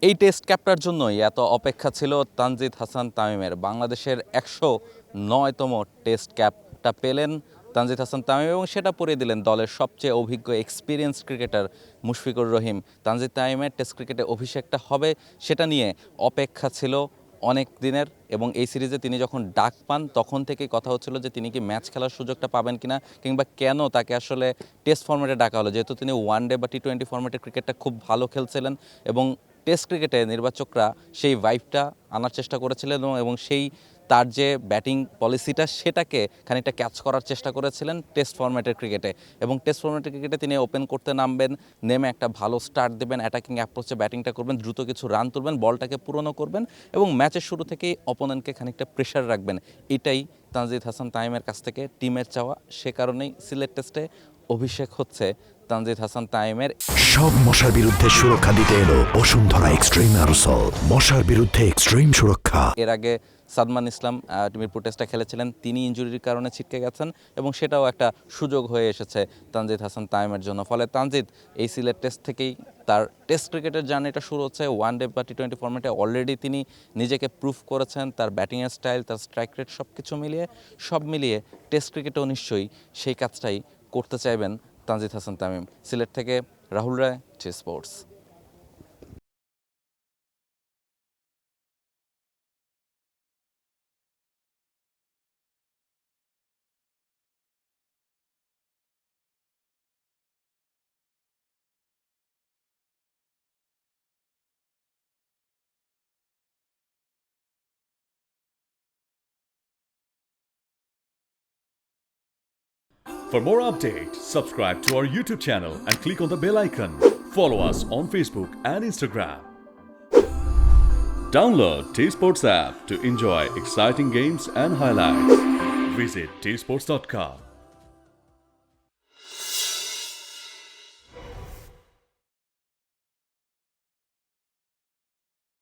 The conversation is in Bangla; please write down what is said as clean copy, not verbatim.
এই টেস্ট ক্যাপটার জন্যই এত অপেক্ষা ছিল তানজিদ হাসান তামিমের। বাংলাদেশের 109তম টেস্ট ক্যাপটা পেলেন তানজিদ হাসান তামিম এবং সেটা পরিয়ে দিলেন দলের সবচেয়ে অভিজ্ঞ এক্সপিরিয়েন্স ক্রিকেটার মুশফিকুর রহিম। তানজিদ তামিমের টেস্ট ক্রিকেটে অভিষেকটা হবে সেটা নিয়ে অপেক্ষা ছিল অনেক দিনের এবং এই সিরিজে তিনি যখন ডাক পান তখন থেকেই কথা হচ্ছিল যে তিনি কি ম্যাচ খেলার সুযোগটা পাবেন কিনা, কিংবা কেন তাকে আসলে টেস্ট ফরম্যাটে ডাকা হলো, যেহেতু তিনি ওয়ানডে বা টি-20 ফরম্যাটের ক্রিকেটটা খুব ভালো খেলছিলেন এবং টেস্ট ক্রিকেটে নির্বাচকরা সেই ভাইবটা আনার চেষ্টা করেছিলেন এবং সেই তার যে ব্যাটিং পলিসিটা সেটাকে খানিকটা ক্যাচ করার চেষ্টা করেছিলেন টেস্ট ফরম্যাটের ক্রিকেটে। এবং টেস্ট ফরম্যাটের ক্রিকেটে তিনি ওপেন করতে নামবেন, নেমে একটা ভালো স্টার্ট দেবেন, অ্যাটাকিং অ্যাপ্রোচে ব্যাটিংটা করবেন, দ্রুত কিছু রান তুলবেন, বলটাকে পূরণও করবেন এবং ম্যাচের শুরু থেকেই অপোনেন্টকে খানিকটা প্রেশার রাখবেন। এটাই তানজিদ হাসান তামিমের কাছ থেকে টিমের চাওয়া। সে কারণেই সিলেট টেস্টে অভিষেক হচ্ছে তানজিদ হাসান তামিমের। সব মশার বিরুদ্ধে সুরক্ষা দিতে এলো বসুন্ধরা এক্সট্রিম অ্যারোসল, মশার বিরুদ্ধে এক্সট্রিম সুরক্ষা। এর আগে সাদমান ইসলাম মিরপুর টেস্টটা খেলেছিলেন, তিনি ইনজুরির কারণে ছিটকে গেছেন এবং সেটাও একটা সুযোগ হয়ে এসেছে তানজিদ হাসান তামিমের জন্য। ফলে তানজিদ এই সিলেট টেস্ট থেকেই তার টেস্ট ক্রিকেটের জার্নিটা শুরু হচ্ছে। ওয়ানডে বা টি-20 ফরম্যাটে অলরেডি তিনি নিজেকে প্রুফ করেছেন, তার ব্যাটিংয়ের স্টাইল, তার স্ট্রাইক রেট সব মিলিয়ে টেস্ট ক্রিকেটেও নিশ্চয়ই সেই কাজটাই করতে চাইবেন তানজিদ হাসান তামিম। সিলেট থেকে রাহুল রায়, T Sports. For more updates, subscribe to our YouTube channel and click on the bell icon. Follow us on Facebook and Instagram. Download T-Sports app to enjoy exciting games and highlights. Visit tsports.com.